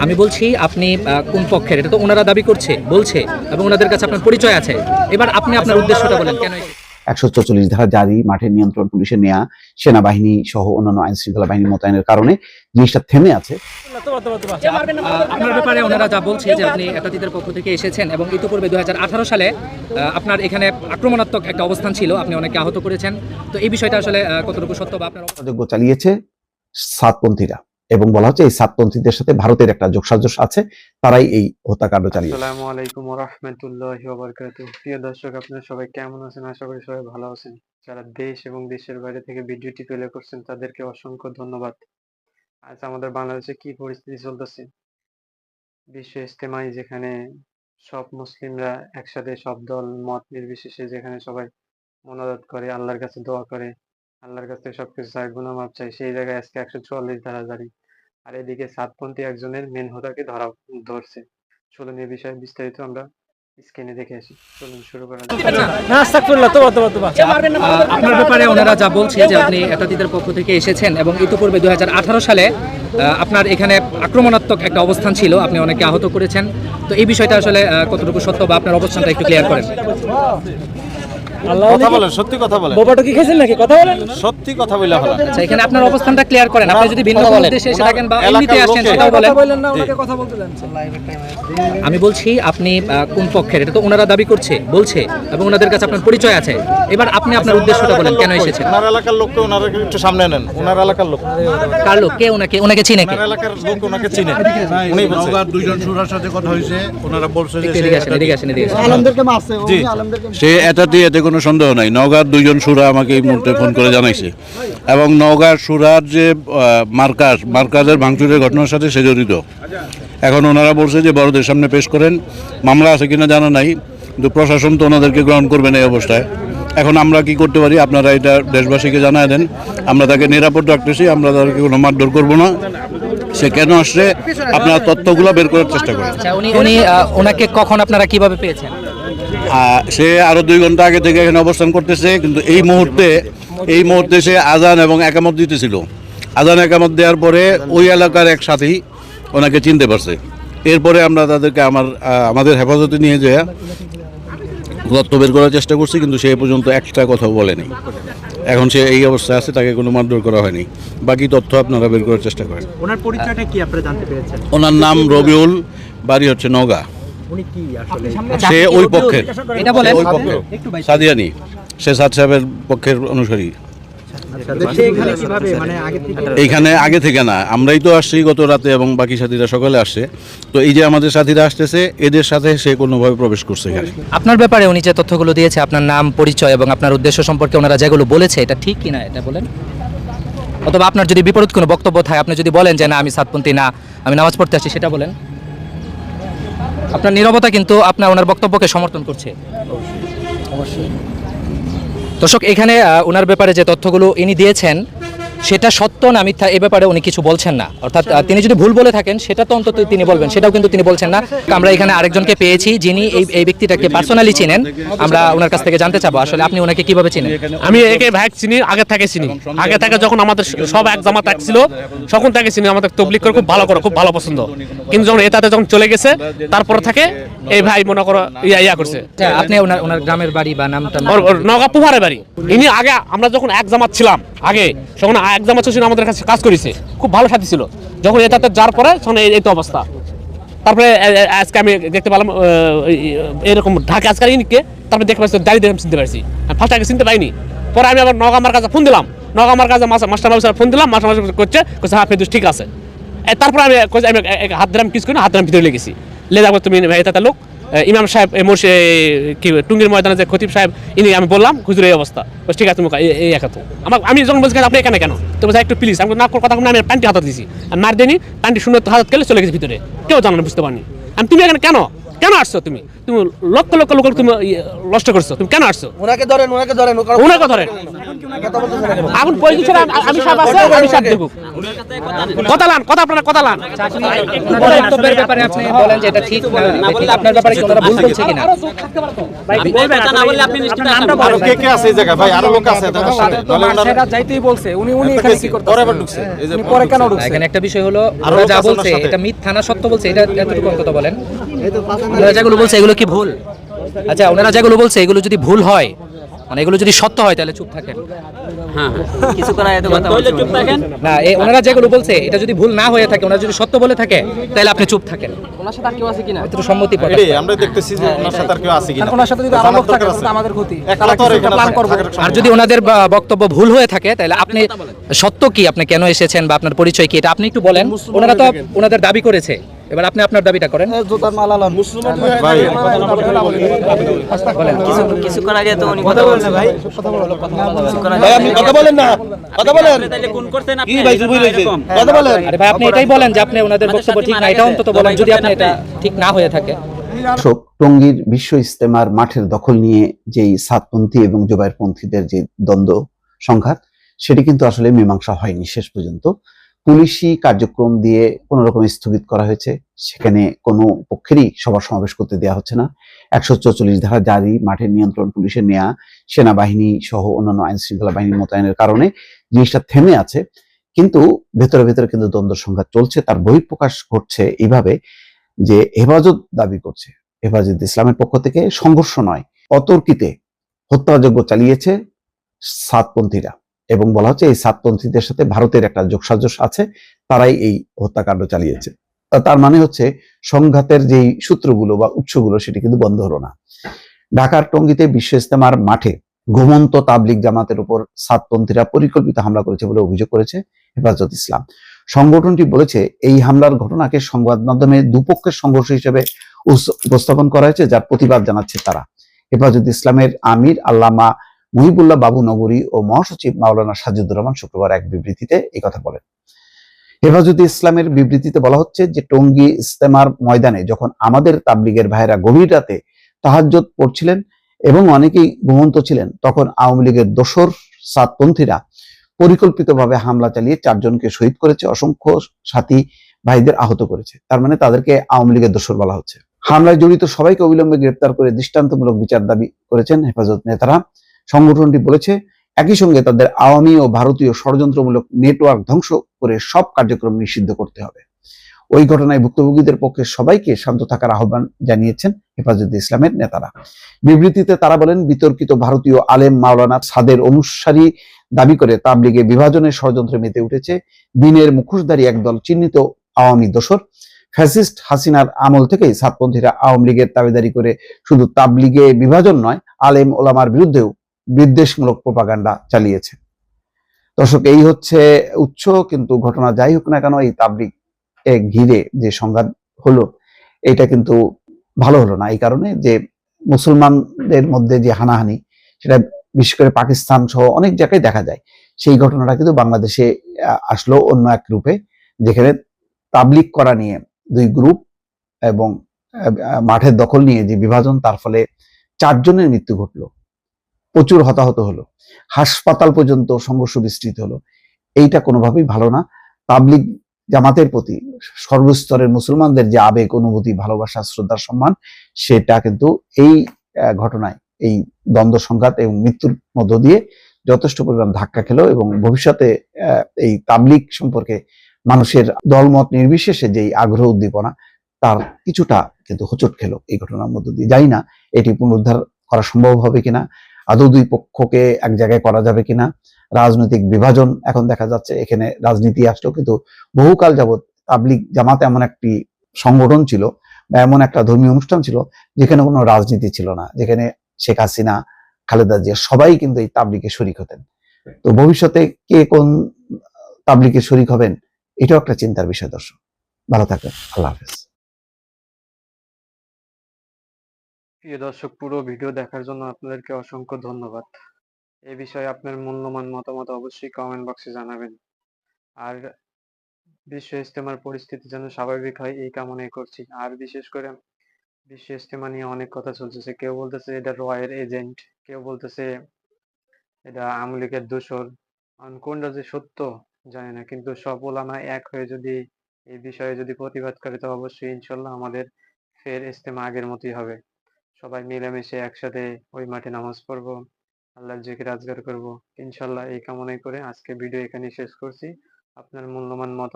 আমি বলছি আপনি কোন পক্ষের, এটা তো ওনারা দাবি বলছে এবং ওনাদের কাছে আপনার পরিচয় আছে। এবার আপনি আপনার উদ্দেশ্যটা বলেন কেন? 144 ধারা জারি, মাঠের নিয়ন্ত্রণ পুলিশের নেয়া, সেনাবাহিনী সহ অন্যান্য আইন শৃঙ্খলা বাহিনী মোতায়েনের কারণে জিনিসটা থেমে আছে। আপনার ব্যাপারে ওনারা যা বলছে যে আপনি একাতীতের পক্ষ থেকে এসেছেন এবং ইতিপূর্বে 2018 সালে আপনার এখানে আক্রমণাত্মক একটা অবস্থান ছিল, আপনি অনেকে আহত করেছেন। তো এই বিষয়টা আসলে কতটুকু সত্য বা আপনার যোগ্য চালিয়েছে সাতপন্থীরা এবং বলা হচ্ছে এই সাতপন্থীদের সাথে ভারতের একটা যোগসাজশ আছে, তারাই এই হত্যাকাণ্ড চালিয়েছে। আসসালামু আলাইকুম ওয়া রাহমাতুল্লাহি ওয়া বারাকাতুহু। প্রিয় দর্শক, আপনারা সবাই কেমন আছেন? আশা করি সবাই ভালো আছেন। যারা দেশ এবং দেশের বাইরে থেকে ভিডিওটি প্লে করছেন তাদেরকে অসংখ্য ধন্যবাদ। আজ আমাদের বাংলাদেশে কি পরিস্থিতি চলতেছে, বিশ্ব ইজতেমায় যেখানে সব মুসলিমরা একসাথে, সব দল মত নির্বিশেষে যেখানে সবাই মোনাজাত করে, আল্লাহর কাছে দোয়া করে, আল্লাহর কাছে সবকিছু চায়, গুনাহ মাফ চায়, সেই জায়গায় আজকে 144 ধারা জারি। আর এদিকে সাতপন্থী একজনের মেন হোতাকে ধরছে। চলুন এই বিষয়ে বিস্তারিত আমরা স্ক্রিনে দেখে আসি। চলুন শুরু করা যাক। আপনার ব্যাপারে ওনারা যা বলছে যে আপনি একাতীতের পক্ষ থেকে এসেছেন এবং ইতিপূর্বে 2018 সালে আপনার এখানে আক্রমণাত্মক একটা অবস্থান ছিল, আপনি অনেকে আহত করেছেন। তো এই বিষয়টা আসলে কতটুকু সত্য বা আপনার অবস্থানটা একটু ক্লিয়ার করেন। কথা বলেন, সত্যি কথা বলেন। বোবাটা কি খেয়েছেন নাকি? কথা বলেন, সত্যি কথা বলে হলো। আচ্ছা, এখানে আপনার অবস্থানটা ক্লিয়ার করেন। আপনি যদি ভিন্ন কোনো উদ্দেশ্যে এসে থাকেন বা এমনিতে আসেন সেটাও বলেন না, ওনাকে কথা বলতে দেন। আমি বলছি আপনি কোন পক্ষের, এটা তো ওনারা দাবি বলছে এবং ওনাদের কাছে আপনার পরিচয় আছে। এবার আপনি আপনার উদ্দেশ্যটা বলেন কেন এসেছেন? ওনার এলাকার লোককে ওনারা একটু সামনে নেন। ওনার এলাকার লোক কার লোক? কে ওনাকে চিনে? কে ওনার এলাকার লোক ওনাকে চিনে? উনি বলছে নওগাঁর দুইজন সুরার সাথে কথা হয়েছে, ওনারা বলছে যে এদিকে আসেন। সে এটাতে এতে কোনো সন্দেহ নাই। নওগাঁর দুইজন সুরা আমাকে এই মুহূর্তে ফোন করে জানাইছে এবং নওগাঁর সুরার যে মার্কাজের ভাঙচুরের ঘটনার সাথে সে জড়িত। এখন ওনারা বলছে যে বড়দের সামনে পেশ করেন, মামলা আছে কিনা জানা নাই, কিন্তু প্রশাসন তো ওনাদেরকে গ্রহণ করবে না এই অবস্থায়। এখন আমরা কি করতে পারি আপনারা এটা দেশবাসীকে জানায় দেন। আমরা তাকে নিরাপদ রাখতেছি, আমরা তাদেরকে কোনো মারধর করবো না। সে কেন আসছে আপনারা তথ্যগুলো বের করার চেষ্টা করেন। ওনাকে কখন আপনারা কিভাবে পেয়েছেন? সে আরো 2 ঘন্টা আগে থেকে এখানে অবস্থান করতেছে, কিন্তু এই মুহূর্তে সে আজান এবং একামত দিতেছিল। আজান একামত দেওয়ার পরে ওই এলাকার এক সাথী ওনাকে চিনতে পারছে। এরপরে আমরা তাদেরকে আমাদের হেফাজতে নিয়ে যেয়ে তথ্য বের করার চেষ্টা করছি, কিন্তু সে পর্যন্ত একটা কথাও বলেনি। এখন সে এই অবস্থায় আছে, তাকে কোনো মারধর করা হয়নি। বাকি তথ্য আপনারা বের করার চেষ্টা করেন। ওনার পরিচয়টা কি আপনারা জানতে পেরেছেন? ওনার নাম রবিউল, বাড়ি হচ্ছে নওগাঁ। উনি কি আসলে সে ওই পক্ষের, এটা বলেন সাদিয়ানি, সে সাদ সাহেবের পক্ষের অনুসারী। এইখানে আগে থেকে না, আমরাই তো আসছি গত রাতে এবং বাকি সাথীরা সকালে আসছে। তো এই যে আমাদের সাথীরা আসতেছে, এদের সাথে সে কোনোভাবে প্রবেশ করছে এখানে। আপনার ব্যাপারে উনি যে তথ্যগুলো দিয়েছে, আপনার নাম, পরিচয় এবং আপনার উদ্দেশ্য সম্পর্কে ওনারা যেগুলো বলেছে, এটা ঠিক কিনা এটা বলেন। অথবা আপনার যদি বিপরীত কোনো বক্তব্য থাকে, আপনি যদি বলেন যে না আমি সাতপন্থী না, আমি নামাজ পড়তে আসছি, সেটা বলেন। আপনার নীরবতা কিন্তু আপনার ওনার বক্তব্যকে সমর্থন করছে। অবশ্যই দর্শক, এখানে ওনার ব্যাপারে যে তথ্যগুলো ইনি দিয়েছেন সেটা সত্য না মিথ্যা এ ব্যাপারে উনি কিছু বলছেন না। অর্থাৎ তিনি যদি ভুল বলে থাকেন সেটা তো অন্তত তিনি বলবেন, সেটাও কিন্তু তিনি বলছেন না। আমরা এখানে আরেকজনকে পেয়েছি যিনি এই ব্যক্তিটাকে পার্সোনালি চিনেন। আমরা ওনার কাছ থেকে জানতে চাবো আসলে আপনি ওনাকে কিভাবে চিনেন। আমি একে ভাই চিনি, আগে থেকে চিনি। আগে থেকে যখন আমাদের সব এক জামাত এক ছিল তখন থেকে চিনি। আমাদের তবলিগ করে খুব ভালো পছন্দ। কিন্তু যখন এটাতে যখন চলে গেছে তারপর থেকে এই ভাই মনে করো ইয়া করছে। আপনি ওনার গ্রামের বাড়ি বা নামটা? নওগাঁ পুহারে বাড়ি। ইনি আগে আমরা যখন এক জামাত ছিলাম, আগে যখন এক জামাত ছিল আমাদের কাছে কাজ করেছে, খুব ভালো সাথী ছিল। যখন এটাতে যার পরে তখন এই তো অবস্থা। তারপরে আজকে আমি দেখতে পেলাম এরকম ঢাকা আজকাল ইনিকে, তারপরে দেখতে পাচ্ছি দাঁড়িয়ে আমি চিনতে পারছি। ফার্স্ট আগে চিনতে পাইনি। পরে আমি আবার নওগাঁ আমার কাছে ফোন দিলাম, নওগাঁ আমার কাছে মাস্টার বাবুর ফোন দিলাম, মাস্টার করছে হ্যাঁ ফেদুস ঠিক আছে। তারপরে আমি হাত ধরাম কিছু করি না, হাত ধরাম ভিতরে লেগেছি। লে যাবো তুমি ভাই এটা লোক ইমাম সাহেব কি টুঙ্গির ময়দানে যে খতিব সাহেব ইনি, আমি বললাম হুজুর এই অবস্থা। ঠিক আছে তুমি এই একা তো আমি যখন বলছি আপনি এখানে কেন, তো বলছি একটু প্লিজ। আমি না কথা আমি প্যান্টি হাত দিয়েছি, মার দিইনি, প্যান্টি শূন্য হাত গেলে চলে গেছে ভিতরে, কেউ জানো না, বুঝতে পারিনি। আমি তুমি এখানে কেন আসছো? তুমি লক্ষ লক্ষ লোক তুমি নষ্ট করছো, তুমি কেন আসছো? ওনাকে ধরেন এখন পজিশন আমি সাহেব আছে, আমি সাহেব দেখুক। কথা লান, কথা আপনারা কথা লান। ওনার বক্তব্যের ব্যাপারে আপনি বলেন যে এটা ঠিক না, ঠিক আপনার ব্যাপারে কি ওনারা ভুল বলছে কিনা? আরো কে কে আছে এই জায়গায় ভাই? আরো লোক আছে তাদের সাথে। তাহলে ওনারা যাইতেই বলছে উনি এখানে কি করতে পরে আবার ঢুকছে। এই যে পরে কেন ঢুকছে? এখানে একটা বিষয় হলো আরো ওরা লোক যা আছে ওনার বলছে সাথে। এটা মিথ্যা না সত্য বলছে, এটা এতটুকু অন্তত বলেন। ওনারা যেগুলো বলছে এগুলো কি ভুল? আচ্ছা, ওনারা যেগুলো বলছে এগুলো যদি ভুল হয়, মানে এগুলো যদি সত্য হয় তাহলে চুপ থাকেন। না, ওনারা যেগুলো বলছে এটা যদি ভুল না হয়ে থাকে, ওনারা যদি সত্য বলে থাকে তাহলে আপনি চুপ থাকেন। ওনার সাথে আর কেউ আছে কিনা? একটু সম্মতি প্রকাশ এটাই করেন। আমরা দেখতেছি যে ওনার সাথে আর কেউ আছে কিনা। কারণ ওনার সাথে যদি আরো লোক থাকে তাহলে আমাদের ক্ষতি। একলা তো আর এখানে প্ল্যান করব। থাকার আর সম্ভব যদি ওনাদের বক্তব্য ভুল হয়ে থাকে তাহলে আপনি সত্য কি, আপনি কেন এসেছেন বা আপনার পরিচয় কি এটা আপনি একটু বলেন। ওনারা তো ওনাদের দাবি করেছে, এবার আপনি আপনার দাবিটা করেন। জোতার মাল আলান। ভাই বলেন। কিছুক্ষণ আগে তো উনি কথা বলছেন ভাই। আপনি কথা বলেন না, কথা বলেন। তাহলে কোন করতেন আপনি? কি ভাই চুপ হয়ে রয়েছে? কথা বলেন। আরে ভাই, আপনি এটাই বলেন যে আপনি ওনাদের বক্তব্য ঠিক না, এটা অন্তত বলেন যদি আপনি এটা ঠিক না হয়ে থাকে। দর্শক, টঙ্গীর বিশ্ব ইজতেমার মাঠের দখল নিয়ে যেই সাতপন্থী এবং জোবায়েরপন্থীদের যে দ্বন্দ্ব সংঘাত, সেটি কিন্তু আসলে মীমাংসা হয়নি শেষ পর্যন্ত। পুলিশি কার্যক্রম দিয়ে কোন রকম স্থগিত করা হয়েছে, সেখানে কোনো পক্ষেরই সভা সমাবেশ করতে দেওয়া হচ্ছে না। 144 ধারা জারি, মাঠের নিয়ন্ত্রণ পুলিশের নেয়া, সেনাবাহিনী সহ অন্যান্য আইন শৃঙ্খলা বাহিনী মোতায়েনের কারণে জিনিসটা থেমে আছে। কিন্তু ভেতরে ভেতরে কিন্তু দ্বন্দ্ব সংঘাত চলছে। তার বহিঃপ্রকাশ ঘটছে এইভাবে যে হেফাজত দাবি করছে, হেফাজত ইসলামের পক্ষ থেকে সংঘর্ষ নয়, অতর্কিতে হত্যাযজ্ঞ চালিয়েছে সাতপন্থীরা, এবং বলা হচ্ছে এই সাতপন্থীদের সাথে ভারতের একটা যোগসাজশ আছে, তারাই এই হত্যাকাণ্ড চালিয়েছে। তার মানে হচ্ছে সংঘাতের যেই সূত্রগুলো বা উৎসগুলো সেটি কিন্তু বন্ধ হলো না। ঢাকার টঙ্গীতে বিশ্ব ইজতেমার মাঠে ঘুমন্ত তাবলিগ জামাতের উপর সাতপন্থীরা পরিকল্পিত হামলা করেছে বলে অভিযোগ করেছে হেফাজত ইসলাম। সংগঠনটি বলেছে এই হামলার ঘটনাকে সংবাদ মাধ্যমে দুপক্ষের সংঘর্ষ হিসেবে উপস্থাপন করা হয়েছে, যার প্রতিবাদ জানাচ্ছে তারা। হেফাজত ইসলামের আমির আল্লামা মুহিবুল্লাহ বাবু নগরী ও মহাসচিব মাওলানা সাজিদুর রহমান শুক্রবার এক বিবৃতিতে এই কথা বলেন। হেফাজত ইসলামের বিবৃতিতে বলা হচ্ছে যে টঙ্গী ইজতেমার ময়দানে যখন আমাদের তাবলিগের ভাইরা গভীর রাতে তাহাজ্জুদ পড়ছিলেন এবং অনেকেই ঘুমন্ত ছিলেন, তখন আওয়ামী লীগের দোসর সাতপন্থীরা পরিকল্পিতভাবে হামলা চালিয়ে 4 জনকে শহীদ করেছে, অসংখ্য সাথী ভাইদের আহত করেছে। তার মানে তাদেরকে আওয়ামী লীগের দোসর বলা হচ্ছে। হামলায় জড়িত সবাইকে অবিলম্বে গ্রেপ্তার করে দৃষ্টান্তমূলক বিচার দাবি করেছেন হেফাজত নেতারা। সংগঠনটি বলেছে একই সঙ্গে তাদের আওয়ামী ও ভারতীয় ষড়যন্ত্রমূলক নেটওয়ার্ক ধ্বংস করে সব কার্যক্রম নিষিদ্ধ করতে হবে। ওই ঘটনায় ভুক্তভোগীদের পক্ষে সবাইকে শান্ত থাকার আহ্বান জানিয়েছেন হেফাজত ইসলামের নেতারা। বিবৃতিতে তারা বলেন, বিতর্কিত ভারতীয় আলেম মাওলানা সাদের অনুসারী দাবি করে তাবলিগে বিভাজনের ষড়যন্ত্রে মেতে উঠেছে দিনের মুখোশধারী একদল চিহ্নিত আওয়ামী দোসর। ফ্যাসিস্ট হাসিনার আমল থেকেই সাতপন্থীরা আওয়ামী লীগের দাবিদারি করে শুধু তাবলিগে বিভাজন নয়, আলেম ওলামার বিরুদ্ধেও বিদ্বেষমূলক প্রপাগান্ডা চালিয়েছে। দর্শক, এই হচ্ছে উৎস। কিন্তু ঘটনা যাই হোক না কেন, এই তাবলিগ ঘিরে যে সংঘাত হলো এটা কিন্তু ভালো হলো না, এই কারণে যে মুসলমানদের মধ্যে যে হানাহানি, সেটা বিশেষ করে পাকিস্তান সহ অনেক জায়গায় দেখা যায়। সেই ঘটনাটা কিন্তু বাংলাদেশে আসলো অন্য এক রূপে, যেখানে তাবলিগ করা নিয়ে 2 গ্রুপ এবং মাঠের দখল নিয়ে যে বিভাজন, তার ফলে 4 জনের মৃত্যু ঘটলো, প্রচুর হতাহত হলো, হাসপাতাল পর্যন্ত সংঘর্ষ বিস্তৃত হলো। এইটা কোনোভাবেই ভালো না। তাবলিগ জামাতের প্রতি সর্বস্তরের মুসলমানদের যে আবেগ, অনুভূতি, ভালোবাসা, শ্রদ্ধা, সম্মান, সেটা কিন্তু এই ঘটনায়, এই দ্বন্দ্ব সংঘাত এবং মৃত্যুর মধ্য দিয়ে যথেষ্ট পরিমাণ ধাক্কা খেলো, এবং ভবিষ্যতে এই তাবলিগ সম্পর্কে মানুষের দলমত নির্বিশেষে যেই আগ্রহ উদ্দীপনা, তার কিছুটা কিন্তু হোঁচট খেলো এই ঘটনার মধ্য দিয়ে। জানি না এটি পুনরুদ্ধার করা সম্ভব হবে কিনা, আদৌ 2 পক্ষকে এক জায়গায় করা যাবে কিনা। রাজনৈতিক বিভাজন এখন দেখা যাচ্ছে, এখানে রাজনীতি আসলো, কিন্তু বহুকাল যাবৎ তাবলিগ জামাত এমন একটি সংগঠন ছিল বা এমন একটা ধর্মীয় অনুষ্ঠান ছিল যেখানে কোনো রাজনীতি ছিল না, যেখানে শেখ হাসিনা, খালেদা জিয়া সবাই কিন্তু এই তাবলিগে শরিক হতেন। তো ভবিষ্যতে কে কোন তাবলিগে শরিক হবেন, এটাও একটা চিন্তার বিষয়। দর্শক, ভালো থাকবেন, আল্লাহ হাফেজ। প্রিয় দর্শক, পুরো ভিডিও দেখার জন্য আপনাদেরকে অসংখ্য ধন্যবাদ। এই বিষয়ে আপনার মূল্যবান মতামত অবশ্যই কমেন্ট বক্সে জানাবেন। আর বিশ্ব ইজতেমার পরিস্থিতি যেন স্বাভাবিক হয় এই কামনাই করছি। আর বিশেষ করে বিশ্ব ইজতেমা নিয়ে অনেক কথা চলতেছে, কেউ বলতেছে এটা রয়ের এজেন্ট, কেউ বলতেছে এটা আওয়ামী লীগের দোসর। কোনটা যে সত্য জানি না, কিন্তু সব ওলামা এক হয়ে যদি এই বিষয়ে যদি প্রতিবাদ করে, তো অবশ্যই ইনশাল্লাহ আমাদের ফের ইজতেমা আগের মতোই হবে। সবাই মিলেমিশে একসাথে ওই মাঠে নামাজ পড়বো, আল্লাহর জিকির আজগার করবো ইনশাল্লাহ। এই কামনাই করে আজকে ভিডিও এখানে শেষ করছি। আপনার মূল্যবান মতামত